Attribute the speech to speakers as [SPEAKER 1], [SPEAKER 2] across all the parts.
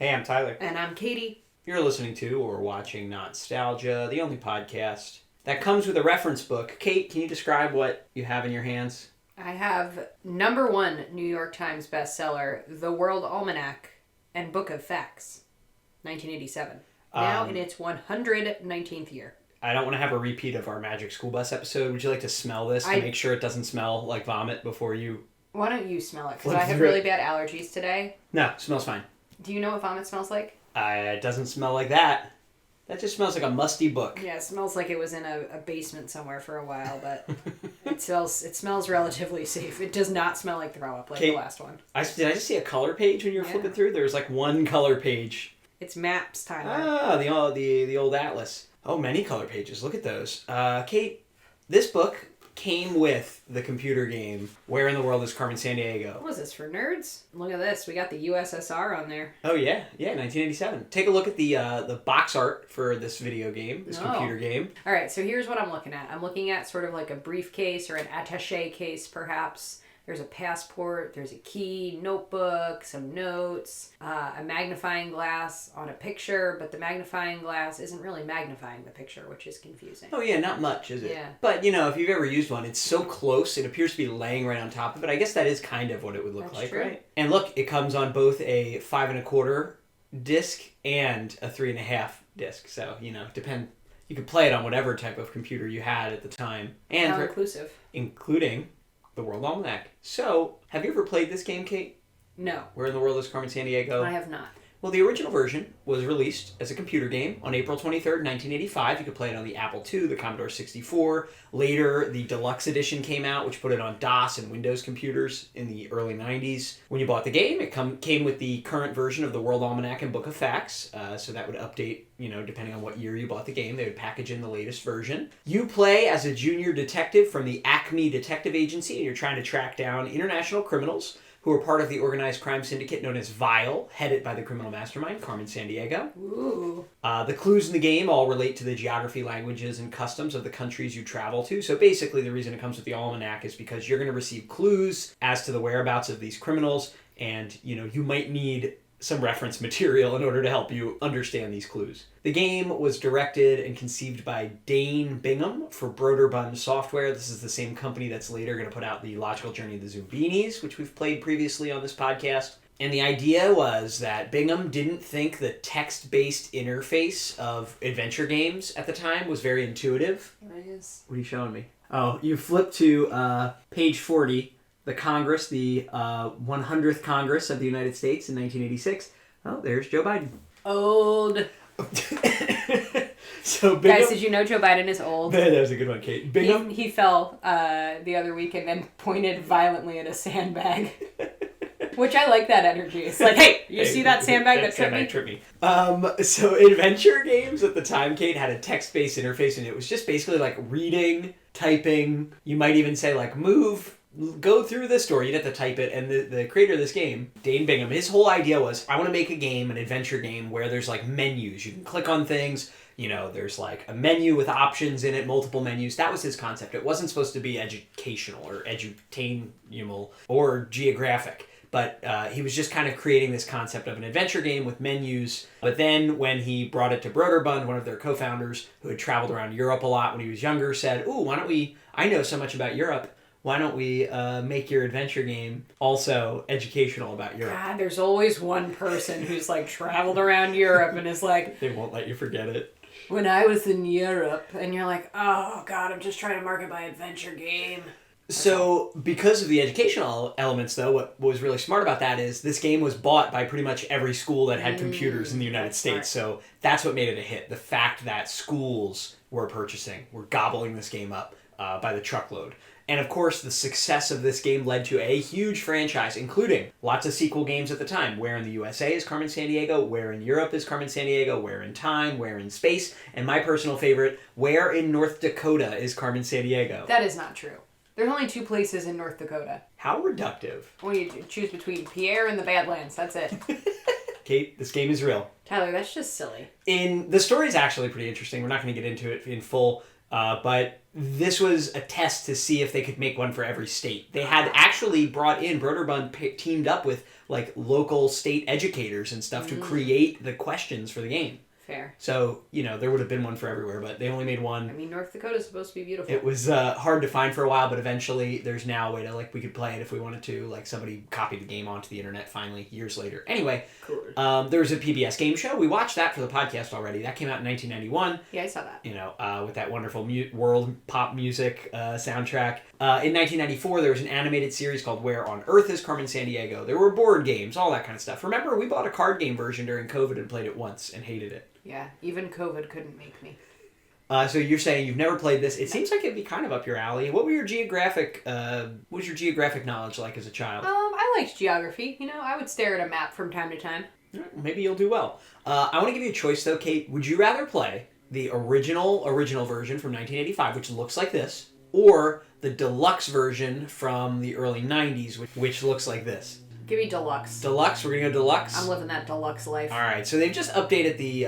[SPEAKER 1] Hey, I'm Tyler.
[SPEAKER 2] And I'm Katie.
[SPEAKER 1] You're listening to or watching Not-Stalgia, the only podcast that comes with a reference book. Kate, can you describe what you have in your hands?
[SPEAKER 2] I have #1 New York Times bestseller, The World Almanac and Book of Facts, 1987. Now in its 119th year.
[SPEAKER 1] I don't want to have a repeat of our Magic School Bus episode. Would you like to smell this to make sure it doesn't smell like vomit before you...
[SPEAKER 2] Why don't you smell it? Because I have really bad allergies today.
[SPEAKER 1] No, it smells fine.
[SPEAKER 2] Do you know what vomit smells like?
[SPEAKER 1] It doesn't smell like that. That just smells like a musty book.
[SPEAKER 2] Yeah, it smells like it was in a basement somewhere for a while, but it smells relatively safe. It does not smell like throw up like the last one.
[SPEAKER 1] Did I just see a color page when you were flipping through? There was like one color page.
[SPEAKER 2] It's maps, Tyler.
[SPEAKER 1] Ah, the old atlas. Oh, many color pages. Look at those. Kate, this book came with the computer game Where in the World is Carmen Sandiego?
[SPEAKER 2] What was this, for nerds? Look at this. We got the USSR on there.
[SPEAKER 1] Oh, yeah. Yeah, 1987. Take a look at the box art for this video game, this computer game.
[SPEAKER 2] All right, so here's what I'm looking at. I'm looking at sort of like a briefcase or an attaché case, perhaps. There's a passport, there's a key, notebook, some notes, a magnifying glass on a picture, but the magnifying glass isn't really magnifying the picture, which is confusing.
[SPEAKER 1] Oh yeah, not much, is it?
[SPEAKER 2] Yeah.
[SPEAKER 1] But, if you've ever used one, it's so close, it appears to be laying right on top of it. I guess that is kind of what it would look like,
[SPEAKER 2] true.
[SPEAKER 1] Right? And look, it comes on both a 5 1/4 disc and a 3 1/2 disc. So, depend. You could play it on whatever type of computer you had at the time. And
[SPEAKER 2] How inclusive.
[SPEAKER 1] Including the World Almanac. So, have you ever played this game, Kate?
[SPEAKER 2] No.
[SPEAKER 1] Where in the World is Carmen Sandiego?
[SPEAKER 2] I have not.
[SPEAKER 1] Well, the original version was released as a computer game on April 23rd, 1985. You could play it on the Apple II, the Commodore 64. Later, the deluxe edition came out, which put it on DOS and Windows computers in the early 90s. When you bought the game, it came with the current version of the World Almanac and Book of Facts. So that would update, depending on what year you bought the game. They would package in the latest version. You play as a junior detective from the Acme Detective Agency, and you're trying to track down international criminals who are part of the organized crime syndicate known as Vile, headed by the criminal mastermind, Carmen Sandiego.
[SPEAKER 2] Ooh.
[SPEAKER 1] The clues in the game all relate to the geography, languages, and customs of the countries you travel to. So basically, the reason it comes with the almanac is because you're going to receive clues as to the whereabouts of these criminals, and, you might need some reference material in order to help you understand these clues. The game was directed and conceived by Dane Bingham for Broderbund Software. This is the same company that's later going to put out the Logical Journey of the Zumbinis, which we've played previously on this podcast. And the idea was that Bingham didn't think the text-based interface of adventure games at the time was very intuitive.
[SPEAKER 2] What is?
[SPEAKER 1] What are you showing me? Oh, you flip to page 40. The Congress, the 100th Congress of the United States in 1986. Oh, there's Joe Biden.
[SPEAKER 2] Old.
[SPEAKER 1] So Bingham,
[SPEAKER 2] guys, did you know Joe Biden is old?
[SPEAKER 1] That was a good one, Kate. Bingham.
[SPEAKER 2] He fell the other week and then pointed violently at a sandbag. Which I like that energy. It's like, hey, you see that sandbag that tripped me?
[SPEAKER 1] So adventure games at the time, Kate, had a text-based interface, and it was just basically like reading, typing. You might even say like move, go through this door. You'd have to type it. And the creator of this game, Dane Bingham, his whole idea was, I want to make a game, an adventure game, where there's like menus. You can click on things. There's like a menu with options in it, multiple menus. That was his concept. It wasn't supposed to be educational or edutainable or geographic. But he was just kind of creating this concept of an adventure game with menus. But then when he brought it to Broderbund, one of their co-founders who had traveled around Europe a lot when he was younger, said, ooh, why don't we, I know so much about Europe, why don't we make your adventure game also educational about Europe?
[SPEAKER 2] God, there's always one person who's like traveled around Europe and is like...
[SPEAKER 1] They won't let you forget it.
[SPEAKER 2] When I was in Europe, and you're like, oh God, I'm just trying to market my adventure game.
[SPEAKER 1] So, because of the educational elements, though, what was really smart about that is this game was bought by pretty much every school that had computers in the United States. So, that's what made it a hit. The fact that schools were gobbling this game up by the truckload. And, of course, the success of this game led to a huge franchise, including lots of sequel games at the time. Where in the USA is Carmen Sandiego? Where in Europe is Carmen Sandiego? Where in Time? Where in Space? And my personal favorite, Where in North Dakota is Carmen Sandiego?
[SPEAKER 2] That is not true. There's only 2 places in North Dakota.
[SPEAKER 1] How reductive.
[SPEAKER 2] Well, you choose between Pierre and the Badlands. That's it.
[SPEAKER 1] Kate, this game is real.
[SPEAKER 2] Tyler, that's just silly.
[SPEAKER 1] The story is actually pretty interesting. We're not going to get into it in full, but this was a test to see if they could make one for every state. They had actually brought in, Broderbund teamed up with like local state educators and stuff to create the questions for the game.
[SPEAKER 2] Fair.
[SPEAKER 1] So, there would have been one for everywhere, but they only made one.
[SPEAKER 2] I mean, North Dakota is supposed to be beautiful.
[SPEAKER 1] It was hard to find for a while, but eventually there's now a way to, we could play it if we wanted to. Like, somebody copied the game onto the internet finally, years later. Anyway,
[SPEAKER 2] cool.
[SPEAKER 1] there was a PBS game show. We watched that for the podcast already. That came out in 1991.
[SPEAKER 2] Yeah, I saw that.
[SPEAKER 1] With that wonderful world pop music soundtrack. In 1994, there was an animated series called Where on Earth is Carmen Sandiego? There were board games, all that kind of stuff. Remember, we bought a card game version during COVID and played it once and hated it.
[SPEAKER 2] Yeah, even COVID couldn't make me.
[SPEAKER 1] So you're saying you've never played this. It seems like it'd be kind of up your alley. What was your geographic knowledge like as a child?
[SPEAKER 2] I liked geography. I would stare at a map from time to time.
[SPEAKER 1] Maybe you'll do well. I want to give you a choice, though, Kate. Would you rather play the original version from 1985, which looks like this, or the deluxe version from the early 90s, which looks like this?
[SPEAKER 2] Give me deluxe.
[SPEAKER 1] Deluxe? We're going to go deluxe?
[SPEAKER 2] I'm living that deluxe life.
[SPEAKER 1] All right. So they've just updated the,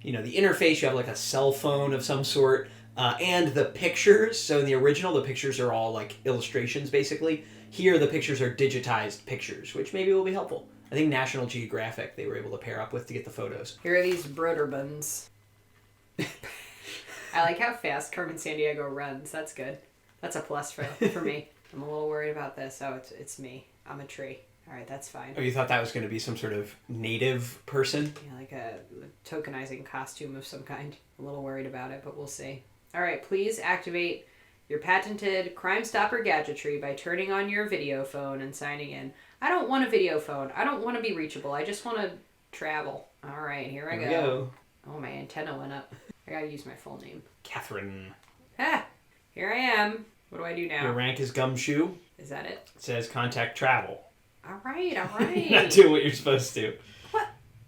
[SPEAKER 1] the interface. You have like a cell phone of some sort. And the pictures. So in the original, the pictures are all like illustrations, basically. Here, the pictures are digitized pictures, which maybe will be helpful. I think National Geographic they were able to pair up with to get the photos.
[SPEAKER 2] Here are these Broderbuns. I like how fast Carmen Sandiego runs. That's good. That's a plus for me. I'm a little worried about this. Oh, it's me. I'm a tree. All right, that's fine.
[SPEAKER 1] Oh, you thought that was going to be some sort of native person?
[SPEAKER 2] Yeah, like a tokenizing costume of some kind. A little worried about it, but we'll see. All right, please activate your patented Crime Stopper gadgetry by turning on your video phone and signing in. I don't want a video phone. I don't want to be reachable. I just want to travel. All right, here I go. Oh, my antenna went up. I got to use my full name.
[SPEAKER 1] Catherine.
[SPEAKER 2] Ah, here I am. What do I do now?
[SPEAKER 1] Your rank is gumshoe.
[SPEAKER 2] Is that it?
[SPEAKER 1] It says contact travel.
[SPEAKER 2] All right.
[SPEAKER 1] Not doing what you're supposed to.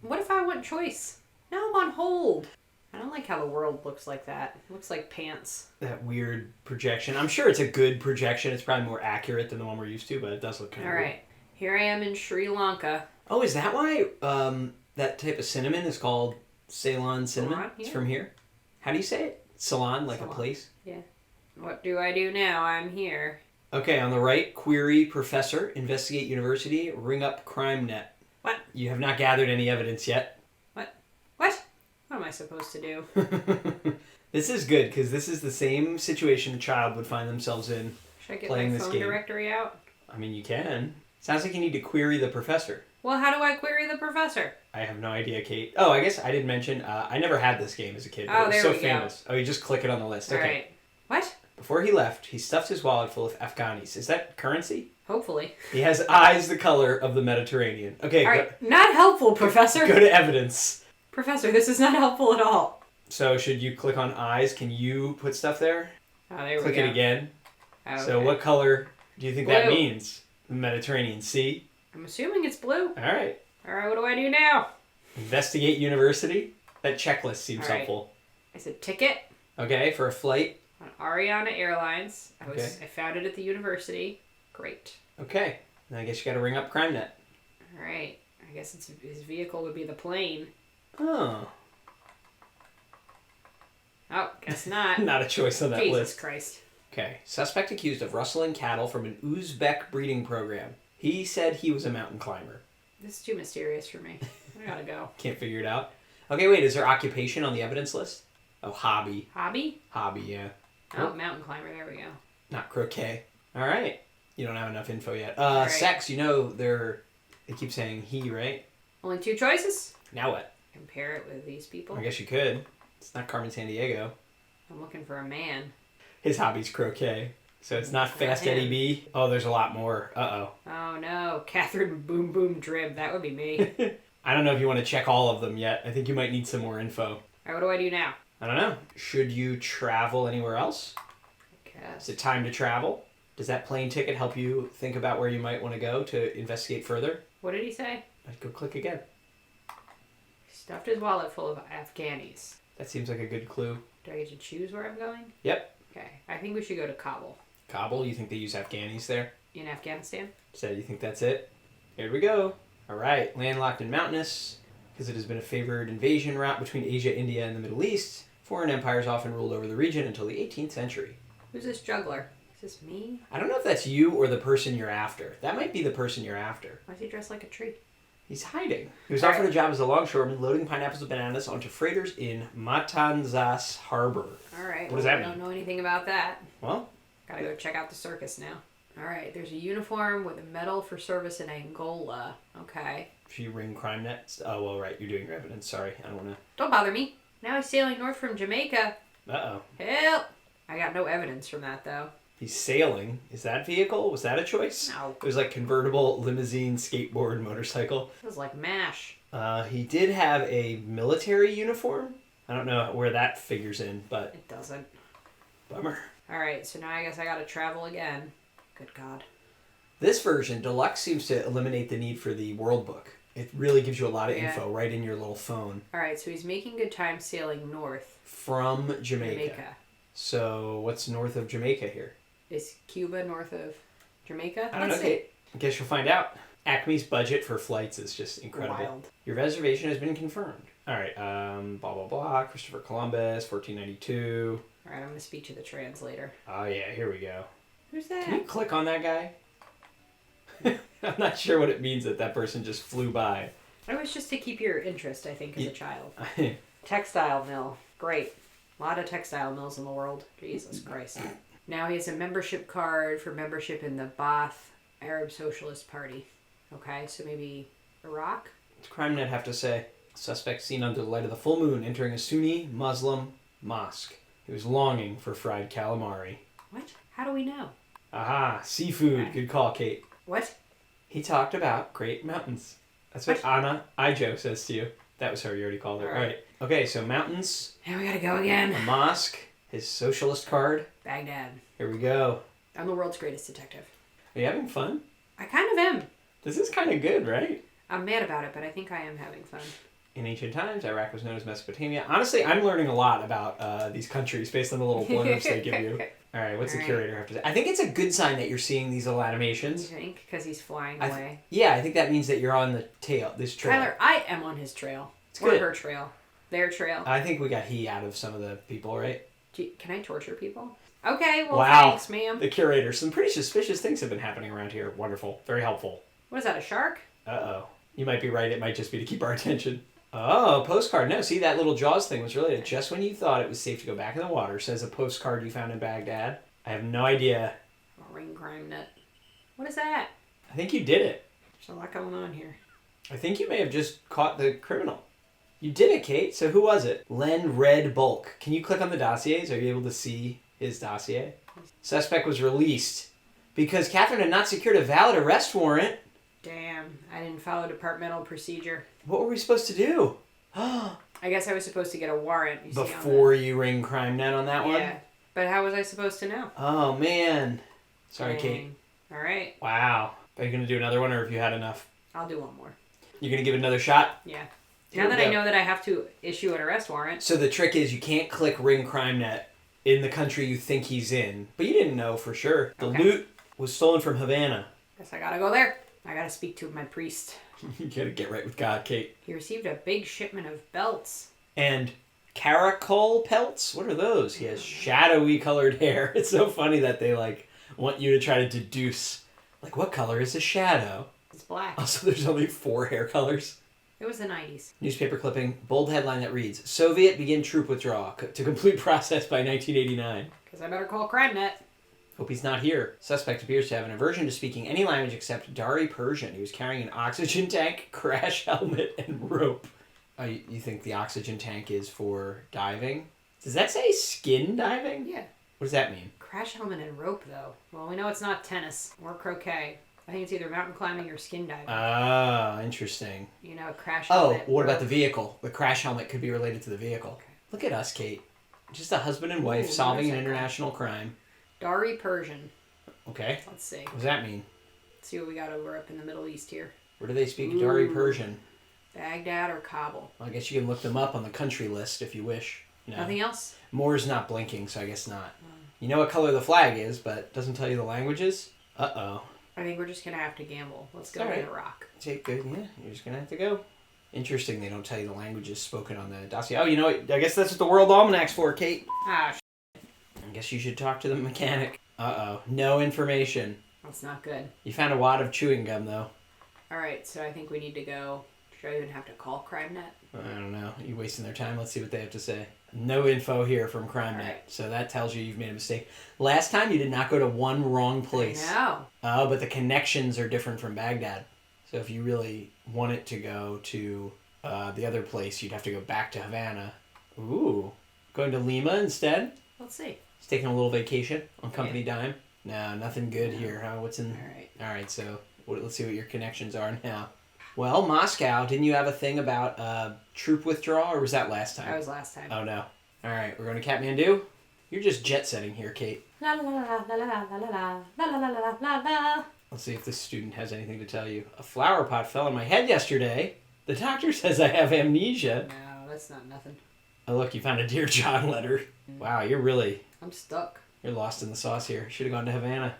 [SPEAKER 2] What if I want choice? Now I'm on hold. I don't like how the world looks like that. It looks like pants.
[SPEAKER 1] That weird projection. I'm sure it's a good projection. It's probably more accurate than the one we're used to, but it does look kind of weird.
[SPEAKER 2] All right. Here I am in Sri Lanka.
[SPEAKER 1] Oh, is that why that type of cinnamon is called Ceylon cinnamon?
[SPEAKER 2] Ceylon, yeah.
[SPEAKER 1] It's from here? How do you say it? Ceylon, like
[SPEAKER 2] Ceylon.
[SPEAKER 1] A place?
[SPEAKER 2] Yeah. What do I do now? I'm here.
[SPEAKER 1] Okay, on the right, query professor, investigate university, ring up crime net.
[SPEAKER 2] What?
[SPEAKER 1] You have not gathered any evidence yet.
[SPEAKER 2] What? What am I supposed to do?
[SPEAKER 1] This is good, because this is the same situation a child would find themselves in.
[SPEAKER 2] Should I get
[SPEAKER 1] playing
[SPEAKER 2] my
[SPEAKER 1] this
[SPEAKER 2] phone
[SPEAKER 1] game.
[SPEAKER 2] directory out?
[SPEAKER 1] I mean, you can. Sounds like you need to query the professor.
[SPEAKER 2] Well, how do I query the professor?
[SPEAKER 1] I have no idea, Kate. Oh, I guess I didn't mention, I never had this game as a kid, but
[SPEAKER 2] Oh,
[SPEAKER 1] it was
[SPEAKER 2] there
[SPEAKER 1] so
[SPEAKER 2] we go.
[SPEAKER 1] famous. Oh, you just click it on the list.
[SPEAKER 2] All
[SPEAKER 1] Okay.
[SPEAKER 2] right. What?
[SPEAKER 1] Before he left, he stuffed his wallet full of Afghanis. Is that currency?
[SPEAKER 2] Hopefully.
[SPEAKER 1] He has eyes the color of the Mediterranean. Okay,
[SPEAKER 2] All right. Not helpful, Professor.
[SPEAKER 1] Go to evidence.
[SPEAKER 2] Professor, this is not helpful at all.
[SPEAKER 1] So should you click on eyes? Can you put stuff there?
[SPEAKER 2] Oh, there we go.
[SPEAKER 1] Click it again.
[SPEAKER 2] Okay.
[SPEAKER 1] So what color do you think that
[SPEAKER 2] Blue.
[SPEAKER 1] means? The Mediterranean Sea?
[SPEAKER 2] I'm assuming it's blue.
[SPEAKER 1] All right.
[SPEAKER 2] All right, what do I do now?
[SPEAKER 1] Investigate university. That checklist seems
[SPEAKER 2] All right.
[SPEAKER 1] helpful.
[SPEAKER 2] It's a ticket
[SPEAKER 1] Okay, for a flight.
[SPEAKER 2] on Ariana Airlines. I
[SPEAKER 1] Okay.
[SPEAKER 2] found it at the university. Great.
[SPEAKER 1] Okay. Then I guess you got to ring up CrimeNet.
[SPEAKER 2] All right. I guess his vehicle would be the plane.
[SPEAKER 1] Oh.
[SPEAKER 2] Oh, guess not.
[SPEAKER 1] Not a choice on that
[SPEAKER 2] Jesus
[SPEAKER 1] list.
[SPEAKER 2] Christ.
[SPEAKER 1] Okay. Suspect accused of rustling cattle from an Uzbek breeding program. He said he was a mountain climber.
[SPEAKER 2] This is too mysterious for me. I gotta go.
[SPEAKER 1] Can't figure it out. Okay, wait. Is there occupation on the evidence list? Oh, hobby.
[SPEAKER 2] Hobby?
[SPEAKER 1] Hobby, yeah.
[SPEAKER 2] Oh, mountain climber. There we go.
[SPEAKER 1] Not croquet. All right. You don't have enough info yet.
[SPEAKER 2] right.
[SPEAKER 1] Sex, they keep saying he, right?
[SPEAKER 2] Only two choices?
[SPEAKER 1] Now what?
[SPEAKER 2] Compare it with these people.
[SPEAKER 1] I guess you could. It's not Carmen Sandiego.
[SPEAKER 2] I'm looking for a man.
[SPEAKER 1] His hobby's croquet. So it's not Fast
[SPEAKER 2] him.
[SPEAKER 1] Eddie B. Oh, there's a lot more. Uh-oh.
[SPEAKER 2] Oh no, Catherine Boom Boom Drib. That would be me.
[SPEAKER 1] I don't know if you want to check all of them yet. I think you might need some more info.
[SPEAKER 2] All right, what do I do now?
[SPEAKER 1] I don't know. Should you travel anywhere else? Is it time to travel? Does that plane ticket help you think about where you might want to go to investigate further?
[SPEAKER 2] What did he say?
[SPEAKER 1] I'd go click again.
[SPEAKER 2] He stuffed his wallet full of Afghanis.
[SPEAKER 1] That seems like a good clue.
[SPEAKER 2] Do I get to choose where I'm going?
[SPEAKER 1] Yep.
[SPEAKER 2] Okay, I think we should go to Kabul.
[SPEAKER 1] Kabul, you think they use Afghanis there?
[SPEAKER 2] In Afghanistan?
[SPEAKER 1] So you think that's it? Here we go. All right, landlocked and mountainous, because it has been a favored invasion route between Asia, India, and the Middle East Foreign empires often ruled over the region until the 18th century.
[SPEAKER 2] Who's this juggler? Is this me?
[SPEAKER 1] I don't know if that's you or the person you're after. That might be the person you're after.
[SPEAKER 2] Why is he dressed like a tree?
[SPEAKER 1] He's hiding. He was offered a job as a longshoreman loading pineapples and bananas onto freighters in Matanzas Harbor.
[SPEAKER 2] All right.
[SPEAKER 1] What does that
[SPEAKER 2] mean? I don't know anything about that.
[SPEAKER 1] Well,
[SPEAKER 2] gotta go check out the circus now. All right. There's a uniform with a medal for service in Angola. Okay.
[SPEAKER 1] if you ring crime net... Oh, well, right. You're doing your evidence. Sorry. I don't want to...
[SPEAKER 2] Don't bother me. Now he's sailing north from Jamaica.
[SPEAKER 1] Uh-oh.
[SPEAKER 2] Help! I got no evidence from that, though.
[SPEAKER 1] He's sailing. Is that vehicle? Was that a choice?
[SPEAKER 2] No.
[SPEAKER 1] It was like convertible, limousine, skateboard, motorcycle.
[SPEAKER 2] It was like MASH.
[SPEAKER 1] He did have a military uniform. I don't know where that figures in, but...
[SPEAKER 2] It doesn't.
[SPEAKER 1] Bummer.
[SPEAKER 2] Alright, so now I guess I gotta travel again. Good God.
[SPEAKER 1] This version, Deluxe, seems to eliminate the need for the World Book. It really gives you a lot of info right in your little phone.
[SPEAKER 2] Alright, so he's making good time sailing north.
[SPEAKER 1] From Jamaica. So, what's north of Jamaica here?
[SPEAKER 2] Is Cuba north of Jamaica?
[SPEAKER 1] I don't know. I guess you'll find out. Acme's budget for flights is just incredible.
[SPEAKER 2] Wild.
[SPEAKER 1] Your reservation has been confirmed. Alright, blah, blah, blah. Christopher Columbus, 1492.
[SPEAKER 2] Alright, I'm going to speak to the translator.
[SPEAKER 1] Oh, yeah, here we go.
[SPEAKER 2] Who's that?
[SPEAKER 1] Can you click on that guy? I'm not sure what it means that that person just flew by.
[SPEAKER 2] It was just to keep your interest, I think, as a child.
[SPEAKER 1] Yeah.
[SPEAKER 2] Textile mill. Great. A lot of textile mills in the world. Jesus Christ. Now he has a membership card for membership in the Ba'ath Arab Socialist Party. Okay, so maybe Iraq?
[SPEAKER 1] What's CrimeNet have to say? Suspect seen under the light of the full moon entering a Sunni Muslim mosque. He was longing for fried calamari.
[SPEAKER 2] What? How do we know?
[SPEAKER 1] Aha, seafood.
[SPEAKER 2] Okay.
[SPEAKER 1] Good call, Kate.
[SPEAKER 2] What?
[SPEAKER 1] He talked about Great Mountains. That's what Anna Ijo says to you. That was her, you already called her. All right. Okay, so mountains.
[SPEAKER 2] Now we gotta go again.
[SPEAKER 1] A mosque. His socialist card.
[SPEAKER 2] Baghdad.
[SPEAKER 1] Here we go.
[SPEAKER 2] I'm the world's greatest detective.
[SPEAKER 1] Are you having fun?
[SPEAKER 2] I kind of am.
[SPEAKER 1] This is kind of good, right?
[SPEAKER 2] I'm mad about it, but I think I am having fun.
[SPEAKER 1] In ancient times, Iraq was known as Mesopotamia. Honestly, I'm learning a lot about these countries based on the little blurbs they give you. All right, what's the curator have to say? I think it's a good sign that you're seeing these little animations.
[SPEAKER 2] You think? Because he's flying away.
[SPEAKER 1] Yeah, I think that means that you're on the this trail.
[SPEAKER 2] Tyler, I am on his trail.
[SPEAKER 1] It's
[SPEAKER 2] or
[SPEAKER 1] good.
[SPEAKER 2] her trail. Their trail.
[SPEAKER 1] I think we got he out of some of the people, right?
[SPEAKER 2] Can I torture people? Okay, well,
[SPEAKER 1] wow.
[SPEAKER 2] Thanks, ma'am.
[SPEAKER 1] The curator. Some pretty suspicious things have been happening around here. Wonderful. Very helpful.
[SPEAKER 2] What is that, a shark?
[SPEAKER 1] Uh-oh. You might be right. It might just be to keep our attention. Oh, postcard. No, see, that little Jaws thing was related. Just when you thought it was safe to go back in the water, says a postcard you found in Baghdad. I have no idea.
[SPEAKER 2] A ring crime net. What is that?
[SPEAKER 1] I think you did it.
[SPEAKER 2] There's a lot going on here.
[SPEAKER 1] I think you may have just caught the criminal. You did it, Kate. So who was it? Len Red Bulk. Can you click on the dossiers? Are you able to see his dossier? Suspect was released because Catherine had not secured a valid arrest warrant.
[SPEAKER 2] Damn, I didn't follow departmental procedure.
[SPEAKER 1] What were we supposed to do?
[SPEAKER 2] I guess I was supposed to get a warrant.
[SPEAKER 1] Before you ring CrimeNet on that one?
[SPEAKER 2] Yeah, but how was I supposed to know?
[SPEAKER 1] Oh, man. Sorry,
[SPEAKER 2] Dang.
[SPEAKER 1] Kate.
[SPEAKER 2] All right.
[SPEAKER 1] Wow. Are you going to do another one or have you had enough?
[SPEAKER 2] I'll do one more.
[SPEAKER 1] You're going to give it another shot?
[SPEAKER 2] Yeah.
[SPEAKER 1] Here
[SPEAKER 2] now that
[SPEAKER 1] we
[SPEAKER 2] I
[SPEAKER 1] go.
[SPEAKER 2] know that I have to issue an arrest warrant.
[SPEAKER 1] So the trick is you can't click ring CrimeNet in the country you think he's in. But you didn't know for sure. The loot was stolen from Havana.
[SPEAKER 2] Guess I gotta go there. I gotta speak to my priest.
[SPEAKER 1] You gotta get right with God, Kate.
[SPEAKER 2] He received a big shipment of belts.
[SPEAKER 1] And caracol pelts? What are those? He has shadowy colored hair. It's so funny that they want you to try to deduce what color is a shadow?
[SPEAKER 2] It's black.
[SPEAKER 1] Also, there's only 4 hair colors.
[SPEAKER 2] It was the 90s.
[SPEAKER 1] Newspaper clipping, bold headline that reads, Soviet begin troop withdrawal to complete process by 1989.
[SPEAKER 2] Because I better call CrimeNet.
[SPEAKER 1] Hope he's not here. Suspect appears to have an aversion to speaking any language except Dari Persian. He was carrying an oxygen tank, crash helmet, and rope. Oh, you think the oxygen tank is for diving? Does that say skin diving?
[SPEAKER 2] Yeah.
[SPEAKER 1] What does that mean?
[SPEAKER 2] Crash helmet and rope, though. Well, we know it's not tennis or croquet. I think it's either mountain climbing or skin diving.
[SPEAKER 1] Ah, interesting.
[SPEAKER 2] A crash helmet.
[SPEAKER 1] Oh, what about the vehicle? The crash helmet could be related to the vehicle. Okay. Look at us, Kate. Just a husband and wife solving an international crime.
[SPEAKER 2] Dari Persian.
[SPEAKER 1] Okay.
[SPEAKER 2] Let's see.
[SPEAKER 1] What does that mean?
[SPEAKER 2] Let's see what we got over up in the Middle East here.
[SPEAKER 1] Where do they speak Dari Persian?
[SPEAKER 2] Baghdad or Kabul.
[SPEAKER 1] Well, I guess you can look them up on the country list if you wish.
[SPEAKER 2] Nothing else?
[SPEAKER 1] Moore's not blinking, so I guess not. You know what color the flag is, but doesn't tell you the languages? Uh-oh.
[SPEAKER 2] I think we're just going to have to gamble. Let's go to Iraq.
[SPEAKER 1] Take good, yeah. You're just going to have to go. Interesting they don't tell you the languages spoken on the dossier. Oh, you know what? I guess that's what the World Almanac's for, Kate.
[SPEAKER 2] Ah,
[SPEAKER 1] I guess you should talk to the mechanic. Uh-oh. No information.
[SPEAKER 2] that's not good.
[SPEAKER 1] You found a wad of chewing gum, though.
[SPEAKER 2] Alright, so I think we need to go. Should I even have to call CrimeNet?
[SPEAKER 1] I don't know. You're wasting their time. Let's see what they have to say. No info here from CrimeNet.
[SPEAKER 2] Right.
[SPEAKER 1] So that tells you you've made a mistake. Last time you did not go to one wrong place.
[SPEAKER 2] I know.
[SPEAKER 1] Oh, but the connections are different from Baghdad. So if you really wanted to go to the other place, you'd have to go back to Havana. Ooh. Going to Lima instead?
[SPEAKER 2] Let's see.
[SPEAKER 1] He's taking a little vacation on company dime. No, nothing good here, huh? What's in...
[SPEAKER 2] Alright.
[SPEAKER 1] Alright, so let's see what your connections are now. Well, Moscow, didn't you have a thing about troop withdrawal, or was that last time?
[SPEAKER 2] That was last time.
[SPEAKER 1] Oh, no. Alright, we're going to Kathmandu? You're just jet-setting here, Kate.
[SPEAKER 2] La la la la la la la la la la la la la la.
[SPEAKER 1] Let's see if this student has anything to tell you. A flower pot fell on my head yesterday. The doctor says I have amnesia.
[SPEAKER 2] No, that's not nothing.
[SPEAKER 1] Oh, look, you found a Dear John letter. Wow,
[SPEAKER 2] I'm stuck.
[SPEAKER 1] you're lost in the sauce here. Should have gone to Havana.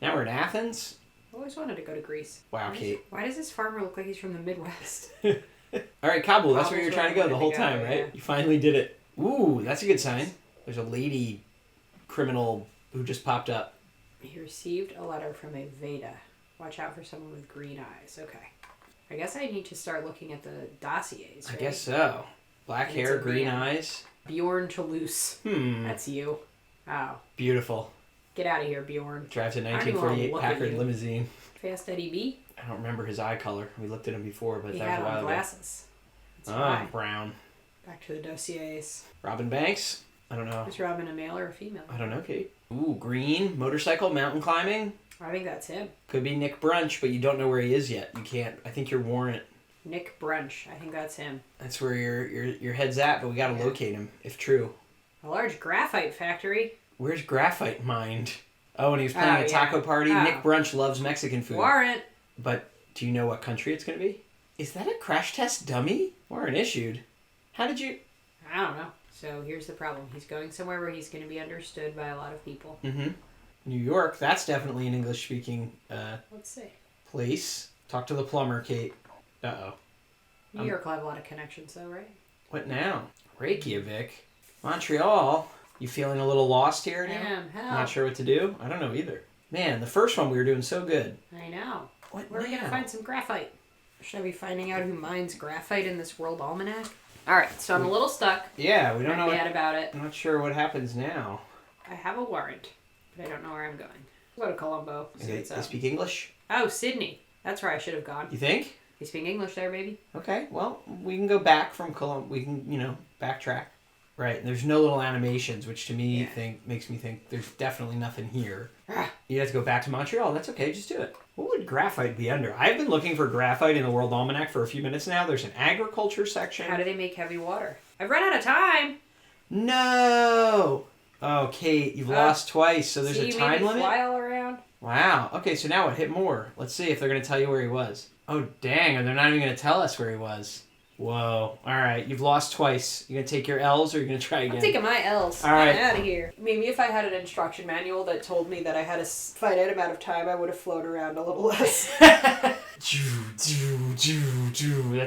[SPEAKER 1] Now we're in Athens?
[SPEAKER 2] I always wanted to go to Greece.
[SPEAKER 1] Wow, Kate.
[SPEAKER 2] Why does this farmer look like he's from the Midwest?
[SPEAKER 1] All right, Kabul, that's where
[SPEAKER 2] Kabul's
[SPEAKER 1] you're trying to
[SPEAKER 2] where I
[SPEAKER 1] go the
[SPEAKER 2] wanted
[SPEAKER 1] whole
[SPEAKER 2] to go,
[SPEAKER 1] time, right?
[SPEAKER 2] yeah.
[SPEAKER 1] You finally did it. Ooh, that's a good sign. There's a lady criminal who just popped up.
[SPEAKER 2] He received a letter from a Veda. Watch out for someone with green eyes. Okay. I guess I need to start looking at the dossiers, right?
[SPEAKER 1] I guess so. Black
[SPEAKER 2] And it's
[SPEAKER 1] hair,
[SPEAKER 2] a
[SPEAKER 1] green
[SPEAKER 2] man.
[SPEAKER 1] eyes.
[SPEAKER 2] Bjorn Toulouse. That's you. Oh.
[SPEAKER 1] Beautiful.
[SPEAKER 2] Get out of here, Bjorn.
[SPEAKER 1] Drives a
[SPEAKER 2] I don't even wanna
[SPEAKER 1] 1948
[SPEAKER 2] look at
[SPEAKER 1] Packard
[SPEAKER 2] you.
[SPEAKER 1] limousine.
[SPEAKER 2] Fast Eddie B.
[SPEAKER 1] I don't remember his eye color. We looked at him before, but
[SPEAKER 2] He
[SPEAKER 1] that
[SPEAKER 2] had
[SPEAKER 1] was a while
[SPEAKER 2] on
[SPEAKER 1] ago.
[SPEAKER 2] glasses. That's
[SPEAKER 1] Oh,
[SPEAKER 2] why.
[SPEAKER 1] brown.
[SPEAKER 2] Back to the dossiers.
[SPEAKER 1] Robin Banks? I don't know.
[SPEAKER 2] Is Robin a male or a female?
[SPEAKER 1] I don't know, Kate. Ooh, green, motorcycle, mountain climbing.
[SPEAKER 2] I think that's him.
[SPEAKER 1] Could be Nick Brunch, but you don't know where he is yet. You can't. I think you're warrant.
[SPEAKER 2] Nick Brunch. I think that's him.
[SPEAKER 1] That's where your head's at, but we gotta locate him, if true.
[SPEAKER 2] A large graphite factory.
[SPEAKER 1] Where's graphite mined? Oh, and he was planning a taco party.
[SPEAKER 2] Oh.
[SPEAKER 1] Nick Brunch loves Mexican food.
[SPEAKER 2] Warrant.
[SPEAKER 1] But do you know what country it's going to be? Is that a crash test dummy? Warrant issued. How did you...
[SPEAKER 2] I don't know. So here's the problem. He's going somewhere where he's going to be understood by a lot of people.
[SPEAKER 1] Mm-hmm. New York, that's definitely an English-speaking
[SPEAKER 2] Let's see.
[SPEAKER 1] place. Talk to the plumber, Kate. Uh-oh.
[SPEAKER 2] New York will have a lot of connections though, right?
[SPEAKER 1] What now? Reykjavik. Montreal. You feeling a little lost here now?
[SPEAKER 2] Damn, hell.
[SPEAKER 1] Not sure what to do? I don't know either. Man, the first one we were doing so good.
[SPEAKER 2] I know.
[SPEAKER 1] What
[SPEAKER 2] Where are we going to
[SPEAKER 1] now?
[SPEAKER 2] find some graphite? Should I be finding out who mines graphite in this World Almanac? Alright, so I'm a little stuck.
[SPEAKER 1] Yeah, we don't know
[SPEAKER 2] I'm
[SPEAKER 1] what...
[SPEAKER 2] mad about it.
[SPEAKER 1] I'm not sure what happens now.
[SPEAKER 2] I have a warrant, but I don't know where I'm going. Go to Colombo. See what's
[SPEAKER 1] They
[SPEAKER 2] up.
[SPEAKER 1] speak English?
[SPEAKER 2] Oh, Sydney. That's where I should have gone.
[SPEAKER 1] You think?
[SPEAKER 2] You speak English there, baby?
[SPEAKER 1] Okay, well, we can go back from Columbus. We can, backtrack. Right, and there's no little animations, which to me makes me think there's definitely nothing here. You have to go back to Montreal. That's okay, just do it. What would graphite be under? I've been looking for graphite in the World Almanac for a few minutes now. There's an agriculture section.
[SPEAKER 2] How do they make heavy water? I've run out of time.
[SPEAKER 1] No! Oh, Kate, you've lost twice, so there's
[SPEAKER 2] See,
[SPEAKER 1] a
[SPEAKER 2] you
[SPEAKER 1] time
[SPEAKER 2] made me
[SPEAKER 1] limit?
[SPEAKER 2] fly all around.
[SPEAKER 1] Wow. Okay, so now what? Hit more. Let's see if they're going to tell you where he was. Oh, dang, and they're not even going to tell us where he was. Whoa. All right, you've lost twice. You going to take your L's or are you going to try again?
[SPEAKER 2] I'm taking my L's.
[SPEAKER 1] All right.
[SPEAKER 2] I'm out of here. Maybe if I had an instruction manual that told me that I had a finite amount of time, I would have flown around a little less.
[SPEAKER 1] That's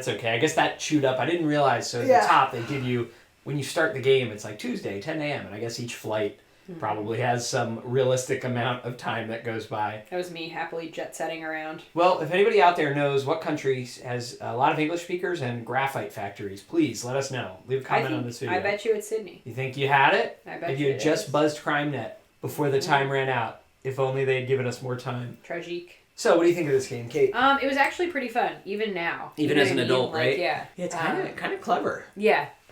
[SPEAKER 1] okay. I guess that chewed up. I didn't realize. So at the top, they give you, when you start the game, it's like Tuesday, 10 a.m. And I guess each flight probably has some realistic amount of time that goes by.
[SPEAKER 2] That was me happily jet-setting around.
[SPEAKER 1] Well, if anybody out there knows what country has a lot of English speakers and graphite factories, please let us know. Leave a comment on this video.
[SPEAKER 2] I bet you it's Sydney.
[SPEAKER 1] You think you had it?
[SPEAKER 2] I bet
[SPEAKER 1] if
[SPEAKER 2] you
[SPEAKER 1] you had
[SPEAKER 2] it
[SPEAKER 1] just
[SPEAKER 2] is.
[SPEAKER 1] buzzed CrimeNet before the time ran out. If only they'd given us more time.
[SPEAKER 2] Tragique.
[SPEAKER 1] So, what do you think of this game, Kate?
[SPEAKER 2] It was actually pretty fun, even now.
[SPEAKER 1] Even
[SPEAKER 2] You know
[SPEAKER 1] as an
[SPEAKER 2] what I mean?
[SPEAKER 1] adult, right?
[SPEAKER 2] Yeah.
[SPEAKER 1] Yeah, it's kind of clever.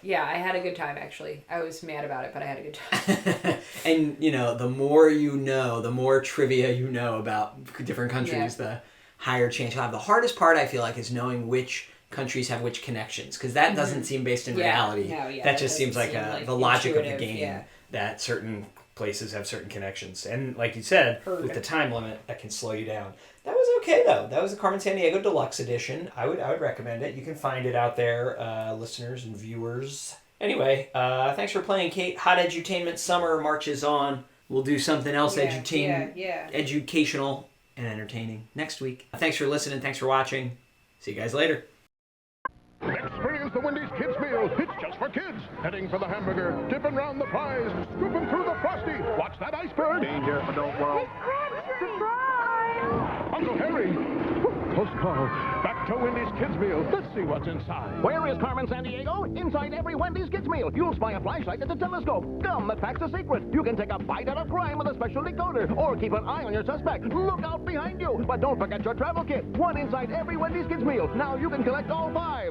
[SPEAKER 2] Yeah, I had a good time, actually. I was mad about it, but I had a good time.
[SPEAKER 1] And, the more you know, the more trivia you know about different countries, the higher chance you'll have. The hardest part, I feel like, is knowing which countries have which connections, because that doesn't seem based in reality.
[SPEAKER 2] No,
[SPEAKER 1] that just seems like, the logic of the
[SPEAKER 2] intuitive,
[SPEAKER 1] game, that certain places have certain connections. And like you said, with the time limit, that can slow you down. That was okay, though. That was the Carmen Sandiego Deluxe Edition. I would recommend it. You can find it out there, listeners and viewers. Anyway, thanks for playing, Kate. Hot Edutainment Summer marches on. We'll do something else educational and entertaining next week. Thanks for listening. Thanks for watching. See you guys later.
[SPEAKER 3] the Wendy's Kids Meal. It's just for kids. Heading for the hamburger, dipping round the fries, scooping through the Frosty. Watch that iceberg.
[SPEAKER 4] Danger, adult world.
[SPEAKER 3] Uncle Harry. Close call. Back to Wendy's Kids Meal. Let's see what's inside.
[SPEAKER 4] Where is Carmen Sandiego? Inside every Wendy's Kids Meal, you'll spy a flashlight at a telescope. Gum that packs a secret. You can take a bite out of crime with a special decoder. Or keep an eye on your suspect. Look out behind you. But don't forget your travel kit. One inside every Wendy's Kids Meal. Now you can collect all 5.